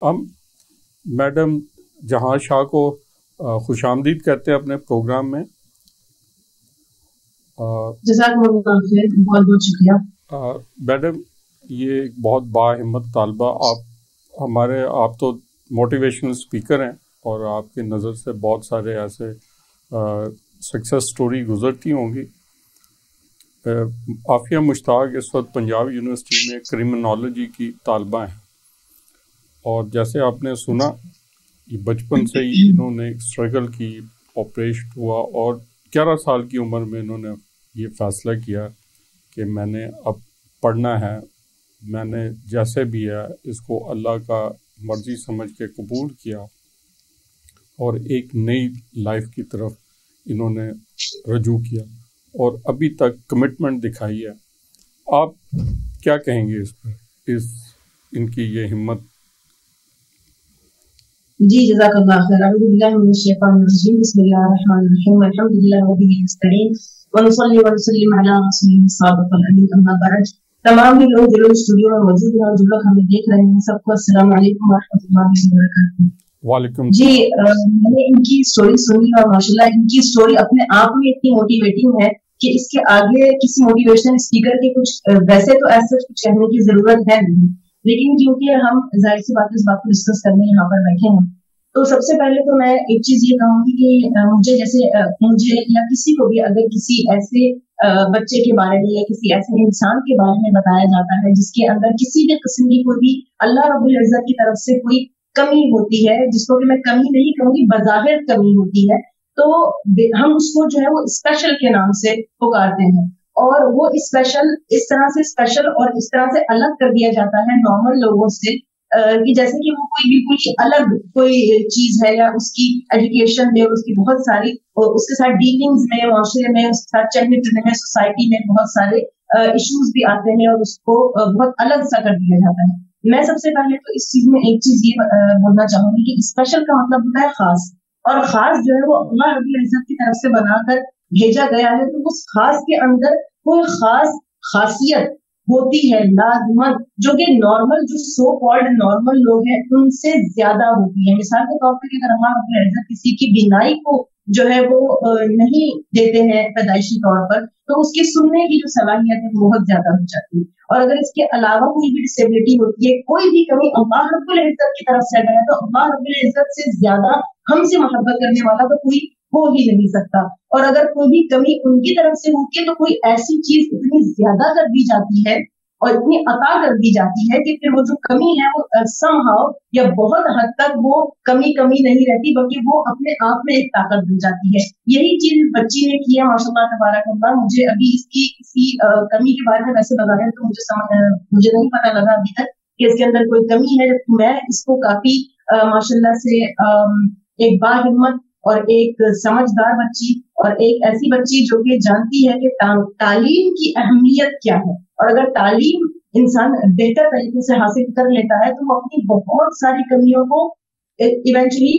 ہم میڈم جہاں شاہ کو خوش آمدید کہتے ہیں اپنے پروگرام میں. جزاکم اللہ خیر، بہت بہت شکریہ. میڈم یہ ایک بہت باہمت طالبہ آپ تو موٹیویشنل اسپیکر ہیں اور آپ کی نظر سے بہت سارے ایسے سکسیس سٹوری گزرتی ہوں گی. عافیہ مشتاق اس وقت پنجاب یونیورسٹی میں کرمنالوجی کی طالبہ ہیں، اور جیسے آپ نے سنا یہ بچپن سے ہی انہوں نے اسٹرگل کی، آپریشن ہوا، اور 11 سال کی عمر میں انہوں نے یہ فیصلہ کیا کہ میں نے اب پڑھنا ہے. میں نے جیسے بھی ہے اس کو اللہ کا مرضی سمجھ کے قبول کیا اور ایک نئی لائف کی طرف انہوں نے رجوع کیا اور ابھی تک کمٹمنٹ دکھائی ہے. آپ کیا کہیں گے اس پر، ان کی یہ ہمت؟ جی جزاک اللہ خیر. اعوذ باللہ من الشیطان الرجیم، بسم اللہ الرحمن الرحیم، الحمد للہ وبہ نستعین ونصلی ونسلم علی رسول الصادق الامین، اما بعد. تمام بھی لوگ جو اسٹوڈیو میں موجود ہیں اور جو لوگ ہمیں دیکھ رہے ہیں، سب کو السلام علیکم ورحمۃ اللہ وبرکاتہ. وعلیکم جی میں نے ان کی اسٹوری سنی اور ماشاءاللہ ان کی اسٹوری اپنے آپ میں اتنی موٹیویٹنگ ہے کہ اس کے آگے کسی موٹیویشنل اسپیکر کے کچھ ویسے تو ایسا کچھ کہنے کی ضرورت ہے نہیں، لیکن کیونکہ ہم ظاہر سی بات اس بات کو ڈسکس کرنے یہاں پر بیٹھے ہیں، تو سب سے پہلے تو میں ایک چیز یہ کہوں گی کہ مجھے یا کسی کو بھی اگر کسی ایسے بچے کے بارے میں یا کسی ایسے انسان کے بارے میں بتایا جاتا ہے جس کے اندر کسی بھی قسم کی کوئی بھی اللہ رب العزت کی طرف سے کوئی کمی ہوتی ہے، جس کو کہ میں کمی نہیں کہوں گی، بظاہر کمی ہوتی ہے، تو ہم اس کو جو ہے وہ اسپیشل کے نام سے پکارتے ہیں، اور وہ اسپیشل اس طرح سے اسپیشل اور اس طرح سے الگ کر دیا جاتا ہے نارمل لوگوں سے کہ جیسے کہ وہ کوئی بالکل الگ کوئی چیز ہے، یا اس کی ایجوکیشن میں اس کی بہت ساری اس کے ساتھ ڈیلنگز میں، معاشرے میں اس کے ساتھ چلنے پھرنے میں، سوسائٹی میں بہت سارے ایشوز بھی آتے ہیں اور اس کو بہت الگ سا کر دیا جاتا ہے. میں سب سے پہلے تو اس چیز میں ایک چیز یہ بولنا چاہوں گی کہ اسپیشل کا مطلب ہوتا ہے خاص، اور خاص جو ہے وہ اللہ رب العزت کی طرف سے بنا کر بھیجا گیا ہے، تو اس خاص کے اندر کوئی خاص خاصیت ہوتی ہے لازمت، جو کہ نارمل جو سو کالڈ نارمل لوگ ہیں ان سے زیادہ ہوتی ہے. مثال کے طور پر اگر اللہ رب العزت کسی کی بینائی کو جو ہے وہ نہیں دیتے ہیں پیدائشی طور پر، تو اس کی سننے کی جو صلاحیت ہے وہ بہت زیادہ ہو جاتی ہے. اور اگر اس کے علاوہ کوئی بھی ڈسیبلٹی ہوتی ہے، کوئی بھی کمی اللہ رب العزت کی طرف سے اگر ہے، تو اللہ رب العزت سے زیادہ ہم سے محبت کرنے والا تو کوئی ہو ہی نہیں سکتا. اور اگر کوئی بھی کمی ان کی طرف سے ہوتی ہے تو کوئی ایسی چیز اتنی زیادہ کر دی جاتی ہے اور اتنی عطا کر دی جاتی ہے کہ پھر وہ جو کمی ہے وہ سم ہاؤ یا بہت حد تک وہ کمی نہیں رہتی، بلکہ وہ اپنے آپ میں ایک طاقت بن جاتی ہے. یہی چیز بچی نے کی ہے ماشاء اللہ تبارک اللہ. مجھے ابھی اس کی کسی کمی کے بارے میں ویسے بتایا تو مجھے نہیں پتا لگا ابھی تک کہ اس کے اندر کوئی کمی ہے، جبکہ میں اس کو کافی ماشاء اللہ سے ایک باہمت اور ایک سمجھدار بچی اور ایک ایسی بچی جو کہ جانتی ہے کہ تعلیم کی اہمیت کیا ہے، اور اگر تعلیم انسان بہتر طریقے سے حاصل کر لیتا ہے تو وہ اپنی بہت ساری کمیوں کو ایونچولی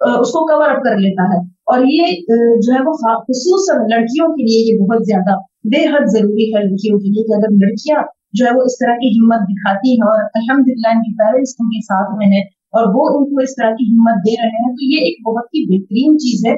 اس کو کور اپ کر لیتا ہے. اور یہ جو ہے وہ خصوصاً لڑکیوں کے لیے یہ بہت زیادہ بے حد ضروری ہے، لڑکیوں کے لیے کہ اگر لڑکیاں جو ہے وہ اس طرح کی ہمت دکھاتی ہیں اور الحمدللہ ان کے پیرنٹس ان کے ساتھ میں ہیں اور وہ ان کو اس طرح کی ہمت دے رہے ہیں، تو یہ ایک بہت ہی بہترین چیز ہے.